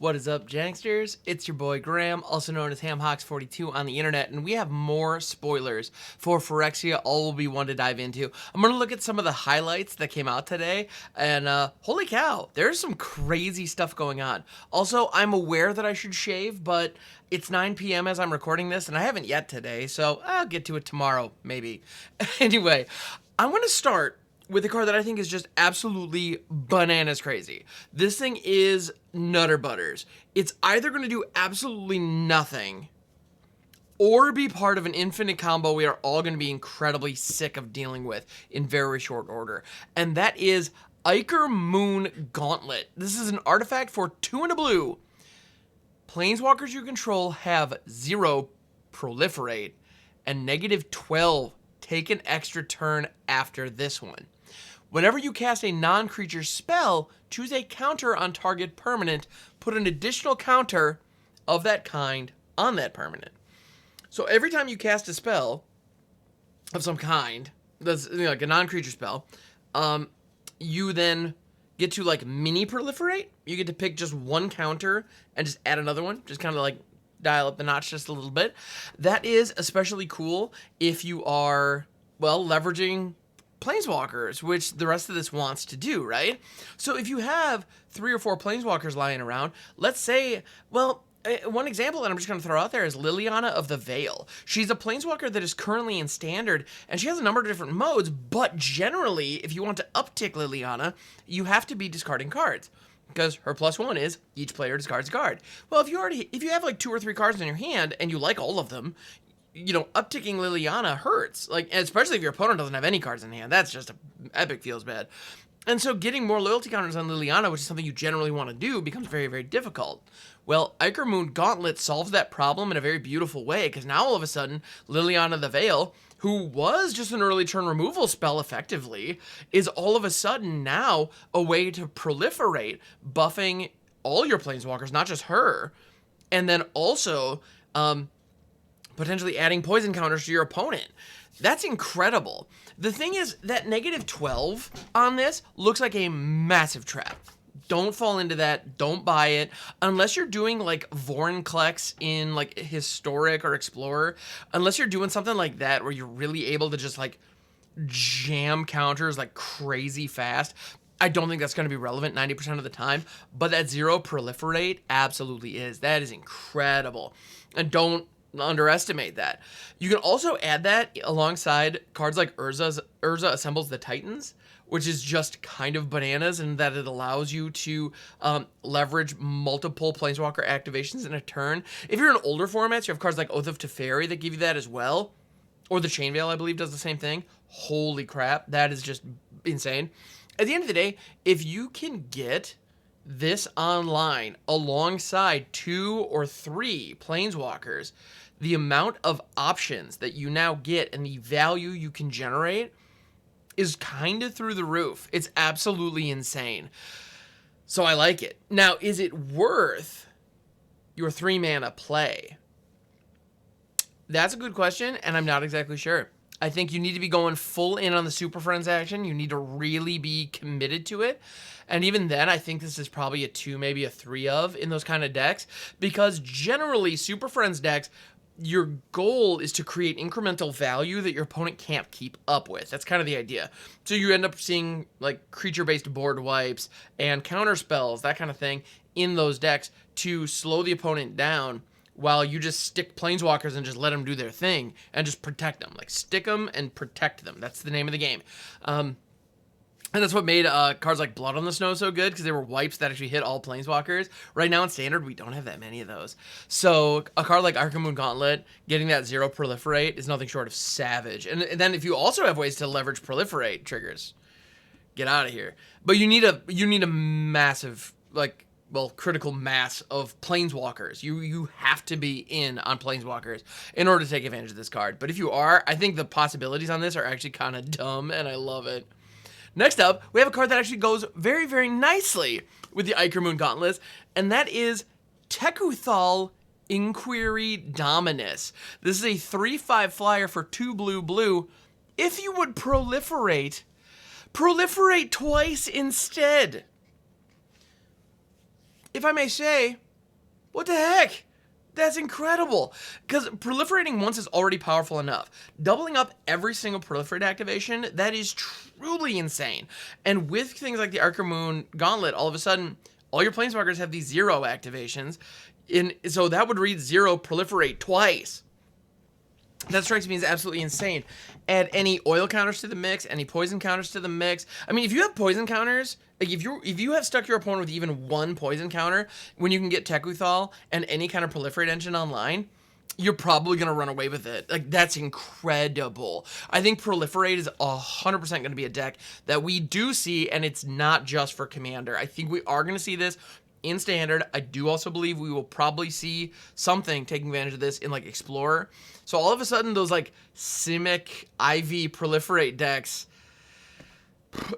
What is up, Janksters? It's your boy Graham, also known as HamHawks42 on the internet, and we have more spoilers for Phyrexia, all will be one to dive into. I'm going to look at some of the highlights that came out today, and holy cow, there's some crazy stuff going on. Also, I'm aware that I should shave, but it's 9 p.m. as I'm recording this, and I haven't yet today, so I'll get to it tomorrow, maybe. Anyway, I'm going to start with a card that I think is just absolutely bananas crazy. This thing is Nutter Butters. It's either going to do absolutely nothing or be part of an infinite combo we are all going to be incredibly sick of dealing with in very short order. And that is Ichormoon Gauntlet. This is an artifact for 2 and a blue. Planeswalkers you control have 0 proliferate and -12 take an extra turn after this one. Whenever you cast a non-creature spell, choose a counter on target permanent, put an additional counter of that kind on that permanent. So every time you cast a spell of some kind, that's like a non-creature spell, you then get to like mini proliferate. You get to pick just one counter and just add another one, just kind of like dial up the notch just a little bit. That is especially cool if you are, well, leveraging planeswalkers, which the rest of this wants to do, right? So if you have 3 or 4 planeswalkers lying around, let's say, well, one example that I'm just going to throw out there is Liliana of the Veil. She's a planeswalker that is currently in standard, and she has a number of different modes, but generally, if you want to uptick Liliana, you have to be discarding cards. Because her +1 is each player discards a card. Well, if you have like 2 or 3 cards in your hand and you like all of them, you know, upticking Liliana hurts. Like, especially if your opponent doesn't have any cards in hand. That's just epic feels bad. And so getting more loyalty counters on Liliana, which is something you generally want to do, becomes very, very difficult. Well, Ichormoon Gauntlet solves that problem in a very beautiful way, because now all of a sudden, Liliana the Veil, who was just an early turn removal spell effectively, is all of a sudden now a way to proliferate, buffing all your planeswalkers, not just her, and then also potentially adding poison counters to your opponent. That's incredible. The thing is that -12 on this looks like a massive trap. Don't fall into that. Don't buy it. Unless you're doing like Vorinclex in like Historic or Explorer. Unless you're doing something like that where you're really able to just like jam counters like crazy fast. I don't think that's going to be relevant 90% of the time. But that 0 proliferate absolutely is. That is incredible. And don't underestimate that. You can also add that alongside cards like Urza Assembles the Titans, which is just kind of bananas in that it allows you to leverage multiple Planeswalker activations in a turn. If you're in older formats, you have cards like Oath of Teferi that give you that as well. Or the Chain Veil, I believe, does the same thing. Holy crap, that is just insane. At the end of the day, if you can get this online alongside 2 or 3 planeswalkers, the amount of options that you now get and the value you can generate is kind of through the roof. It's absolutely insane. So I like it. Now, is it worth your 3-mana play? That's a good question, and I'm not exactly sure. I think you need to be going full in on the Super Friends action. You need to really be committed to it. And even then, I think this is probably a 2, maybe a 3 of in those kind of decks. Because generally, Super Friends decks, your goal is to create incremental value that your opponent can't keep up with. That's kind of the idea. So you end up seeing like creature-based board wipes and counter spells, that kind of thing, in those decks to slow the opponent down, while you just stick planeswalkers and just let them do their thing and just protect them. Like, stick them and protect them. That's the name of the game. And that's what made cards like Blood on the Snow so good, because they were wipes that actually hit all planeswalkers. Right now in Standard, we don't have that many of those. So a card like Ichormoon Gauntlet, getting that 0 proliferate is nothing short of savage. And then if you also have ways to leverage proliferate triggers, get out of here. But you need a massive, like, well, critical mass of planeswalkers. You have to be in on planeswalkers in order to take advantage of this card. But if you are, I think the possibilities on this are actually kind of dumb, and I love it. Next up, we have a card that actually goes very, very nicely with the Ichormoon Gauntlet, and that is Tekuthal Inquiry Dominus. This is a 3/5 flyer for 2 blue. If you would proliferate twice instead. If I may say, What the heck? That's incredible. Because proliferating once is already powerful enough. Doubling up every single proliferate activation, that is truly insane. And with things like the Ichormoon Gauntlet, all of a sudden, all your planeswalkers have these 0 activations. So that would read 0 proliferate twice. That strikes me as absolutely insane. Add any oil counters to the mix, any poison counters to the mix. I mean, if you have poison counters, like if you have stuck your opponent with even 1 poison counter, when you can get Tekuthal and any kind of proliferate engine online, you're probably gonna run away with it. Like, that's incredible. I think proliferate is 100% gonna be a deck that we do see, and it's not just for Commander. I think we are gonna see this in Standard. I do also believe we will probably see something taking advantage of this in like Explorer. So all of a sudden, those like Simic, Ivy, Proliferate decks,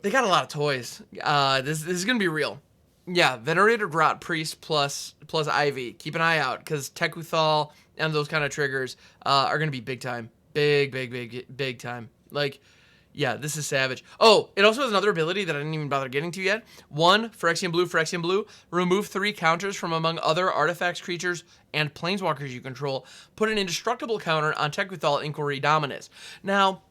they got a lot of toys. This is gonna be real. Yeah, Venerated Rot Priest plus Ivy. Keep an eye out, because Tekuthal and those kind of triggers are gonna be big time. Big time. Like, yeah, this is savage. Oh, it also has another ability that I didn't even bother getting to yet. 1, Phyrexian Blue, remove 3 counters from among other artifacts, creatures, and planeswalkers you control. Put an indestructible counter on Tekuthal, Inquiry, Dominus. Now,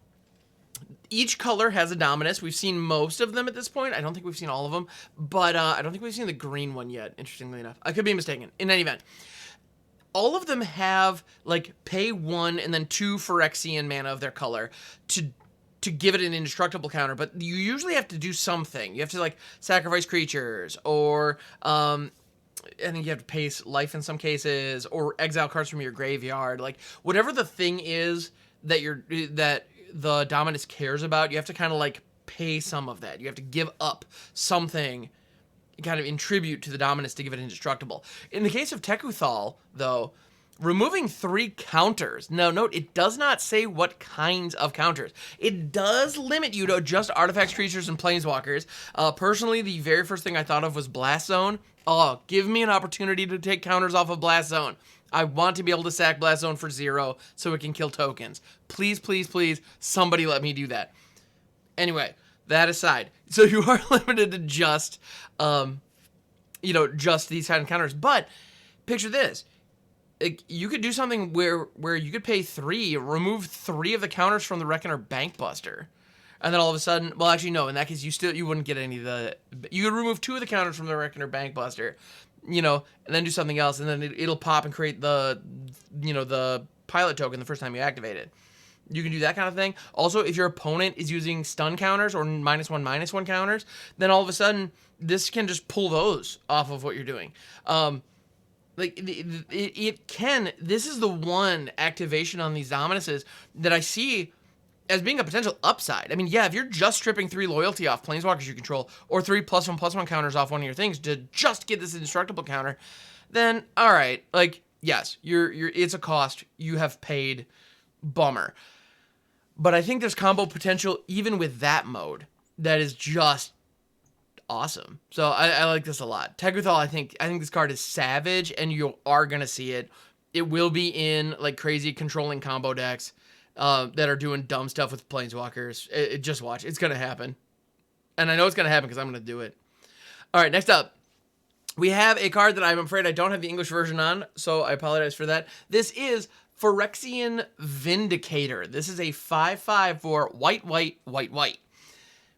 each color has a Dominus. We've seen most of them at this point. I don't think we've seen all of them, but I don't think we've seen the green one yet, interestingly enough. I could be mistaken. In any event, all of them have, like, pay 1 and then 2 Phyrexian mana of their color to give it an indestructible counter, but you usually have to do something. You have to, like, sacrifice creatures, or I think you have to pay life in some cases, or exile cards from your graveyard. Like, whatever the thing is that the Dominus cares about, you have to kind of, like, pay some of that. You have to give up something kind of in tribute to the Dominus to give it indestructible. In the case of Tekuthal, though, removing 3 counters. Now, note, it does not say what kinds of counters. It does limit you to just artifacts, creatures, and planeswalkers. Personally, the very first thing I thought of was Blast Zone. Oh, give me an opportunity to take counters off of Blast Zone. I want to be able to sack Blast Zone for 0 so it can kill tokens. Please, please, please, somebody let me do that. Anyway, that aside, so you are limited to just, just these kind of counters. But picture this. Like, you could do something where you could pay 3, remove 3 of the counters from the Reckoner Bankbuster, and then all of a sudden, well, actually no, in that case you wouldn't get any of the. You could remove 2 of the counters from the Reckoner Bankbuster, and then do something else, and then it'll pop and create the pilot token the first time you activate it. You can do that kind of thing. Also, if your opponent is using stun counters or -1/-1 counters, then all of a sudden this can just pull those off of what you're doing. It can. This is the one activation on these Dominuses that I see as being a potential upside. I mean, yeah, if you're just stripping 3 loyalty off planeswalkers you control, or 3 +1/+1 counters off one of your things to just get this indestructible counter, then all right, like, yes, it's a cost you have paid. Bummer. But I think there's combo potential even with that mode that is just awesome. So I like this a lot. Tekuthal, I think this card is savage, and you are gonna see it. It will be in like crazy controlling combo decks that are doing dumb stuff with planeswalkers. Just watch, it's gonna happen, and I know it's gonna happen because I'm gonna do it. All right, next up, we have a card that I'm afraid I don't have the English version on, so I apologize for that. This is Phyrexian Vindicator. This is a 5/5 for white.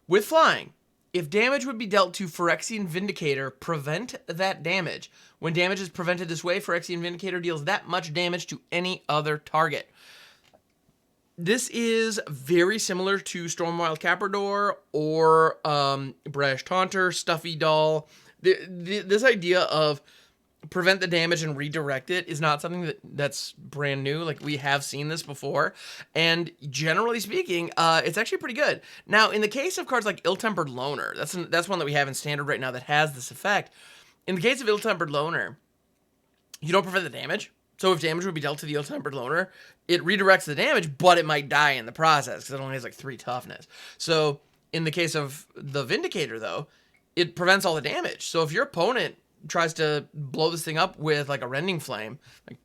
With flying. If damage would be dealt to Phyrexian Vindicator, prevent that damage. When damage is prevented this way, Phyrexian Vindicator deals that much damage to any other target. This is very similar to Stormwild Caprador or Brash Taunter, Stuffy Doll. This idea of prevent the damage and redirect it is not something that's brand new. Like, we have seen this before, and generally speaking, it's actually pretty good. Now, in the case of cards like Ill-Tempered Loner, that's one that we have in Standard right now that has this effect. In the case of Ill-Tempered Loner, you don't prevent the damage. So if damage would be dealt to the Ill-Tempered Loner, it redirects the damage, but it might die in the process because it only has like 3 toughness. So in the case of the Vindicator, though, it prevents all the damage. So if your opponent tries to blow this thing up with like a Rending Flame, like,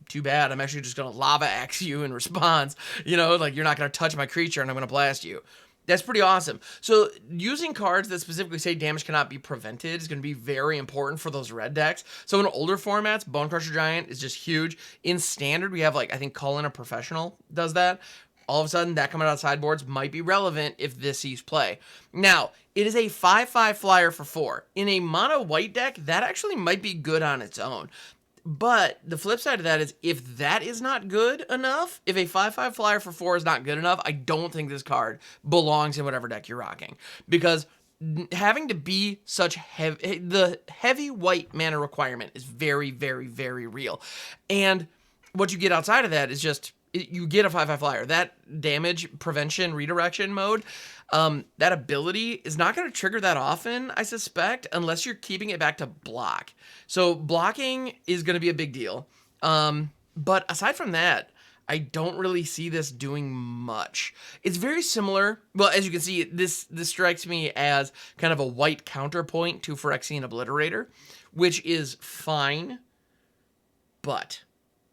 too bad, I'm actually just gonna Lava Axe you in response. Like, you're not gonna touch my creature and I'm gonna blast you. That's pretty awesome. So using cards that specifically say damage cannot be prevented is going to be very important for those red decks. So in older formats, Bone Crusher Giant is just huge. In standard, we have like, I think Call in a Professional does that. All of a sudden, that coming out of sideboards might be relevant if this sees play. Now, it is a 5/5 flyer for 4. In a mono white deck, that actually might be good on its own. But the flip side of that is, if that is not good enough, if a 5/5 flyer for 4 is not good enough, I don't think this card belongs in whatever deck you're rocking. Because having to be such heavy, the heavy white mana requirement is very, very, very real. And what you get outside of that is just, you get a 5/5 flyer. That damage prevention redirection mode, that ability is not going to trigger that often, I suspect, unless you're keeping it back to block. So blocking is going to be a big deal. But aside from that, I don't really see this doing much. It's very similar. Well, as you can see, this strikes me as kind of a white counterpoint to Phyrexian Obliterator, which is fine, but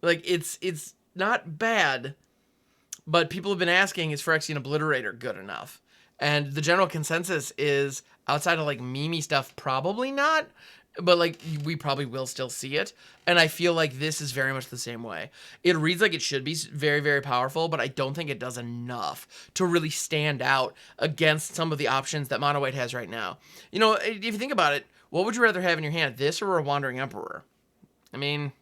like it's not bad. But people have been asking, is Phyrexian Obliterator good enough? And the general consensus is, outside of like meme stuff, probably not. But like, we probably will still see it. And I feel like this is very much the same way. It reads like it should be very, very powerful, but I don't think it does enough to really stand out against some of the options that Mono White has right now. You know, if you think about it, what would you rather have in your hand, this or a Wandering Emperor? I mean,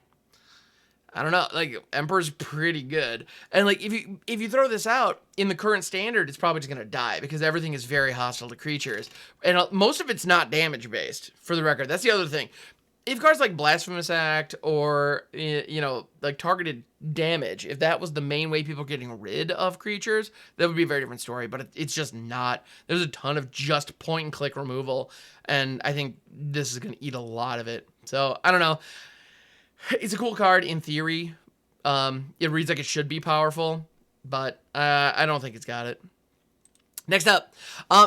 I don't know, like, Emperor's pretty good. And like, if you throw this out in the current standard, it's probably just gonna die because everything is very hostile to creatures. And most of it's not damage based, for the record. That's the other thing. If cards like Blasphemous Act or, you know, like targeted damage, if that was the main way people are getting rid of creatures, that would be a very different story. But it's just not. There's a ton of just point and click removal. And I think this is gonna eat a lot of it. So, I don't know. It's a cool card in theory. It reads like it should be powerful, but I don't think it's got it. Next up,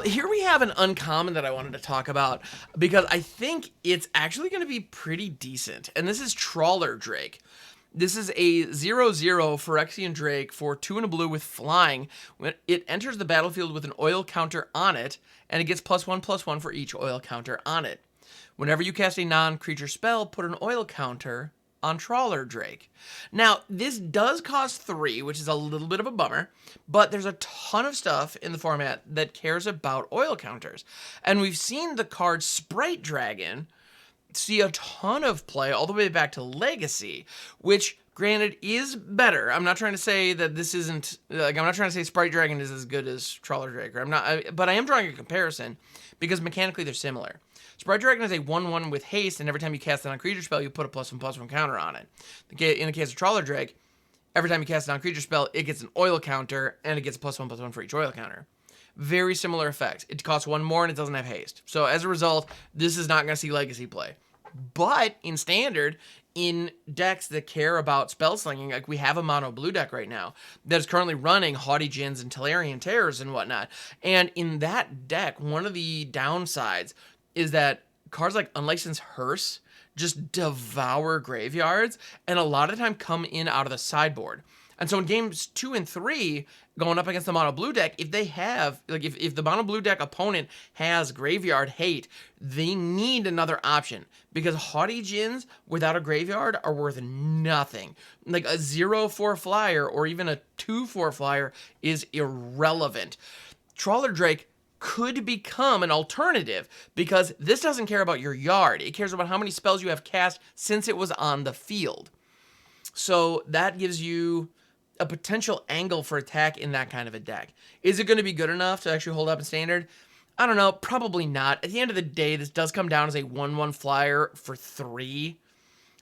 here we have an uncommon that I wanted to talk about because I think it's actually going to be pretty decent, and this is Trawler Drake. This is a 0/0 Phyrexian Drake for 2 and a blue with flying. When it enters the battlefield with an oil counter on it, and it gets +1/+1 for each oil counter on it. Whenever you cast a non-creature spell, put an oil counter on Trawler Drake. Now, this does cost 3, which is a little bit of a bummer, but there's a ton of stuff in the format that cares about oil counters. And we've seen the card Sprite Dragon see a ton of play all the way back to Legacy, which, granted, is better. I'm not trying to say that this isn't, like, I'm not trying to say Sprite Dragon is as good as Trawler Drake, or but I am drawing a comparison because mechanically they're similar. Sprite Dragon is a 1/1 with haste, and every time you cast a non-creature spell, you put a +1/+1 counter on it. In the case of Trawler Drake, every time you cast a non-creature spell, it gets an oil counter, and it gets a +1/+1 for each oil counter. Very similar effect. It costs 1 more, and it doesn't have haste. So as a result, this is not going to see Legacy play. But in Standard, in decks that care about spell slinging, like we have a mono blue deck right now that is currently running Haughty Djinns and Tolarian Terrors and whatnot. And in that deck, one of the downsides is that cards like Unlicensed Hearse just devour graveyards and a lot of the time come in out of the sideboard. And so in games 2 and 3, going up against the mono blue deck, if they have, like if the mono blue deck opponent has graveyard hate, they need another option because Haughty Djinns without a graveyard are worth nothing. Like a 0/4 flyer or even a 2/4 flyer is irrelevant. Trawler Drake could become an alternative because this doesn't care about your yard. It cares about how many spells you have cast since it was on the field. So that gives you a potential angle for attack in that kind of a deck. Is it going to be good enough to actually hold up in Standard? I don't know. Probably not. At the end of the day, this does come down as a 1/1 flyer for 3.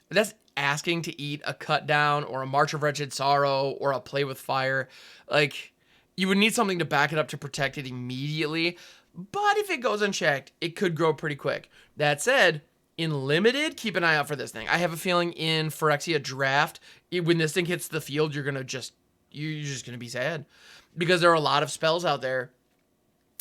That's asking to eat a cut down or a March of Wretched Sorrow or a Play with Fire. Like, you would need something to back it up to protect it immediately, but if it goes unchecked, it could grow pretty quick. That said, in Limited, keep an eye out for this thing. I have a feeling in Phyrexia Draft, when this thing hits the field, you're just gonna be sad because there are a lot of spells out there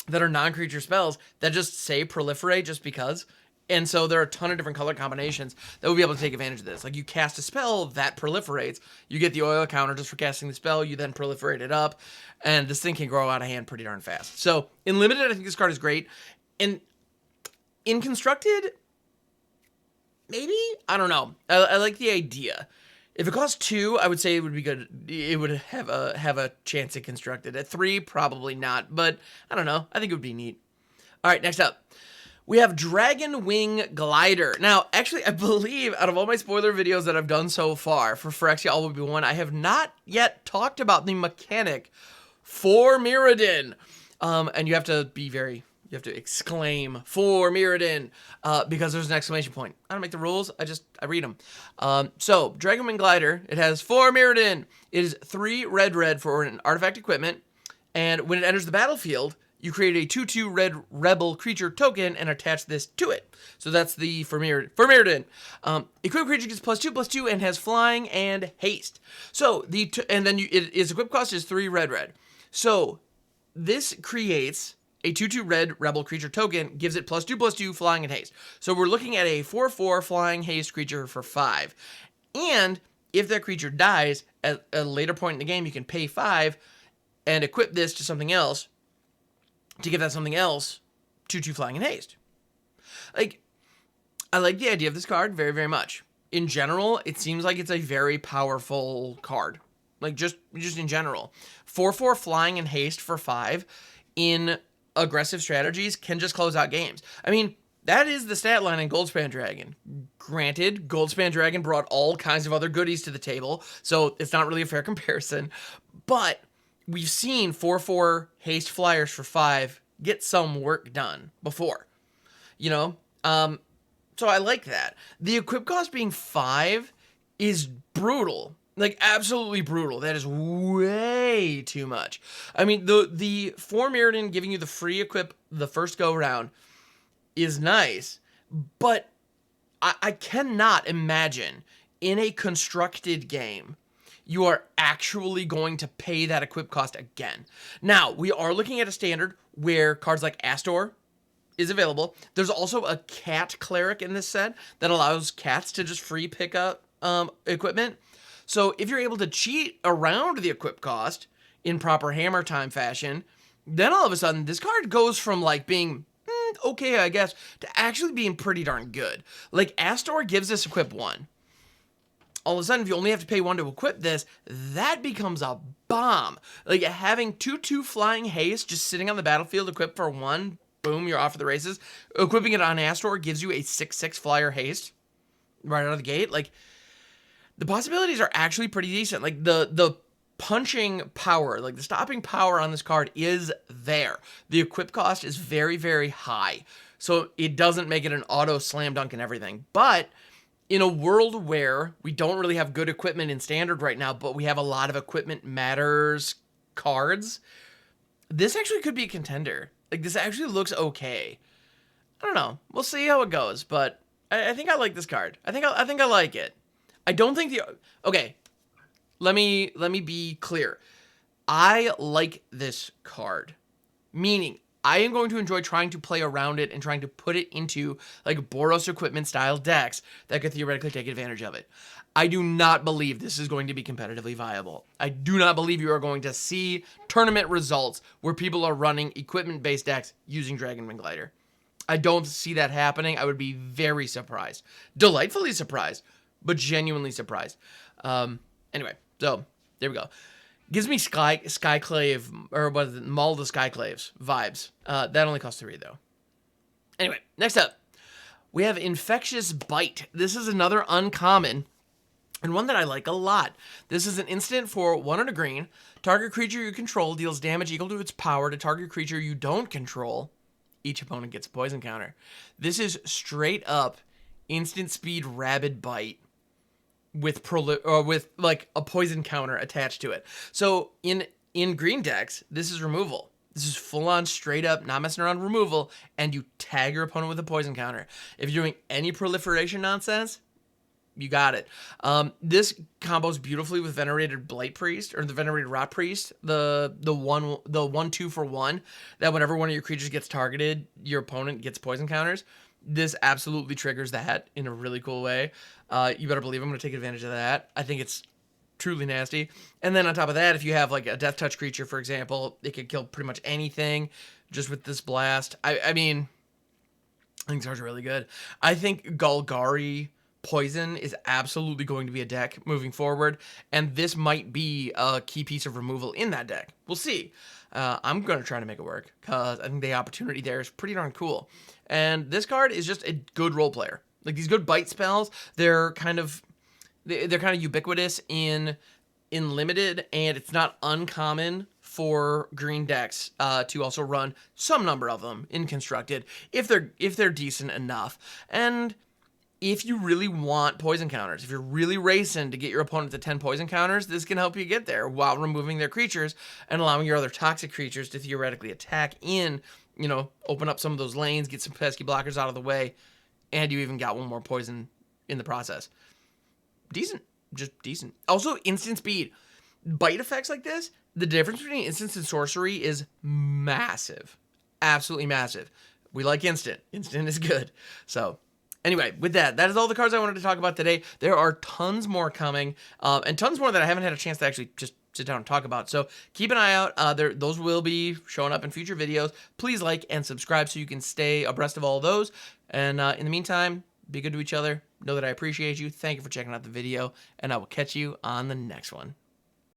that are non-creature spells that just say proliferate just because, And so there are a ton of different color combinations that will be able to take advantage of this. Like you cast a spell that proliferates, you get the oil counter just for casting the spell, you then proliferate it up, and this thing can grow out of hand pretty darn fast. So in limited, I think this card is great. And in constructed, maybe? I don't know. I like the idea. If it costs 2, I would say it would be good. It would have a chance at constructed. At 3, probably not. But I don't know. I think it would be neat. All right, next up. We have Dragonwing Glider. Now, actually, I believe out of all my spoiler videos that I've done so far for Phyrexia All Will Be One, I have not yet talked about the mechanic for Mirrodin. And you have to be you have to exclaim for Mirrodin because there's an exclamation point. I don't make the rules, I read them. So, Dragonwing Glider, it has for Mirrodin. It is 3 red for an artifact equipment, and when it enters the battlefield, you create a 2/2 red rebel creature token and attach this to it. So that's the for Mirrodin. Equipped creature gets +2/+2 and has flying and haste. So its equip cost is 3 red. So this creates a 2/2 red rebel creature token, gives it +2/+2 flying and haste. So we're looking at a 4/4 flying haste creature for 5. And if that creature dies at a later point in the game, you can pay 5 and equip this to something else to give that something else 2/2 flying and haste. Like, I like the idea of this card very, very much. In general, it seems like it's a very powerful card. Like, just in general. 4/4 flying and haste for 5 in aggressive strategies can just close out games. I mean, that is the stat line in Goldspan Dragon. Granted, Goldspan Dragon brought all kinds of other goodies to the table, so it's not really a fair comparison. But we've seen 4/4 haste flyers for 5 get some work done before, you know? So I like that. The equip cost being 5 is brutal. Like, absolutely brutal. That is way too much. I mean, the 4 Mirrodin giving you the free equip the first go round is nice, but I cannot imagine in a constructed game you are actually going to pay that equip cost again. Now, we are looking at a standard where cards like Astor is available. There's also a cat cleric in this set that allows cats to just free pick up equipment. So if you're able to cheat around the equip cost in proper hammer time fashion, then all of a sudden this card goes from like being okay, I guess, to actually being pretty darn good. Like Astor gives us equip 1. All of a sudden, if you only have to pay 1 to equip this, that becomes a bomb. Like having 2/2 flying haste just sitting on the battlefield equipped for 1, boom, you're off to the races. Equipping it on Astor gives you a 6/6 flyer haste right out of the gate. Like, the possibilities are actually pretty decent. Like the punching power, like the stopping power on this card is there. The equip cost is very, very high. So it doesn't make it an auto slam dunk and everything. But in a world where we don't really have good equipment in standard right now, but we have a lot of equipment matters cards, this actually could be a contender. Like, this actually looks okay. I don't know. We'll see how it goes, but I think I like this card. I think I like it. I don't think okay, let me be clear. I like this card, meaning I am going to enjoy trying to play around it and trying to put it into like Boros equipment style decks that could theoretically take advantage of it. I do not believe this is going to be competitively viable. I do not believe you are going to see tournament results where people are running equipment-based decks using Dragonwing Glider. I don't see that happening. I would be very surprised. Delightfully surprised, but genuinely surprised. Anyway, so there we go. Gives me Skyclave, or what is it, Maul the Skyclaves vibes. That only costs 3, though. Anyway, next up, we have Infectious Bite. This is another uncommon, and one that I like a lot. This is an instant for 1 and a green. Target creature you control deals damage equal to its power to target creature you don't control. Each opponent gets a poison counter. This is straight up instant speed rabid bite with like a poison counter attached to it. So in green decks, this is removal. This is full on straight up, not messing around removal, and you tag your opponent with a poison counter. If you're doing any proliferation nonsense, you got it. This combos beautifully with Venerated Blight Priest, or the Venerated Rot Priest, the 1/2 for 1, that whenever one of your creatures gets targeted, your opponent gets poison counters. This absolutely triggers that in a really cool way. You better believe I'm going to take advantage of that. I think it's truly nasty. And then on top of that, if you have like a death touch creature, for example, it could kill pretty much anything just with this blast. I mean, I think these cards are really good. I think Golgari Poison is absolutely going to be a deck moving forward, and this might be a key piece of removal in that deck. We'll see. I'm going to try to make it work, because I think the opportunity there is pretty darn cool. And this card is just a good role player. Like, these good bite spells, they're kind of ubiquitous in limited, and it's not uncommon for green decks to also run some number of them in constructed if they're decent enough. And if you really want poison counters, if you're really racing to get your opponent to 10 poison counters, this can help you get there while removing their creatures and allowing your other toxic creatures to theoretically attack in, you know, open up some of those lanes, get some pesky blockers out of the way, and you even got one more poison in the process. Decent. Just decent. Also, instant speed. Bite effects like this, the difference between instant and sorcery is massive. Absolutely massive. We like instant. Instant is good. So, anyway, with that is all the cards I wanted to talk about today. There are tons more coming, and tons more that I haven't had a chance to actually just sit down and talk about. So keep an eye out. Those will be showing up in future videos. Please like and subscribe so you can stay abreast of all of those. And in the meantime, be good to each other. Know that I appreciate you. Thank you for checking out the video, and I will catch you on the next one.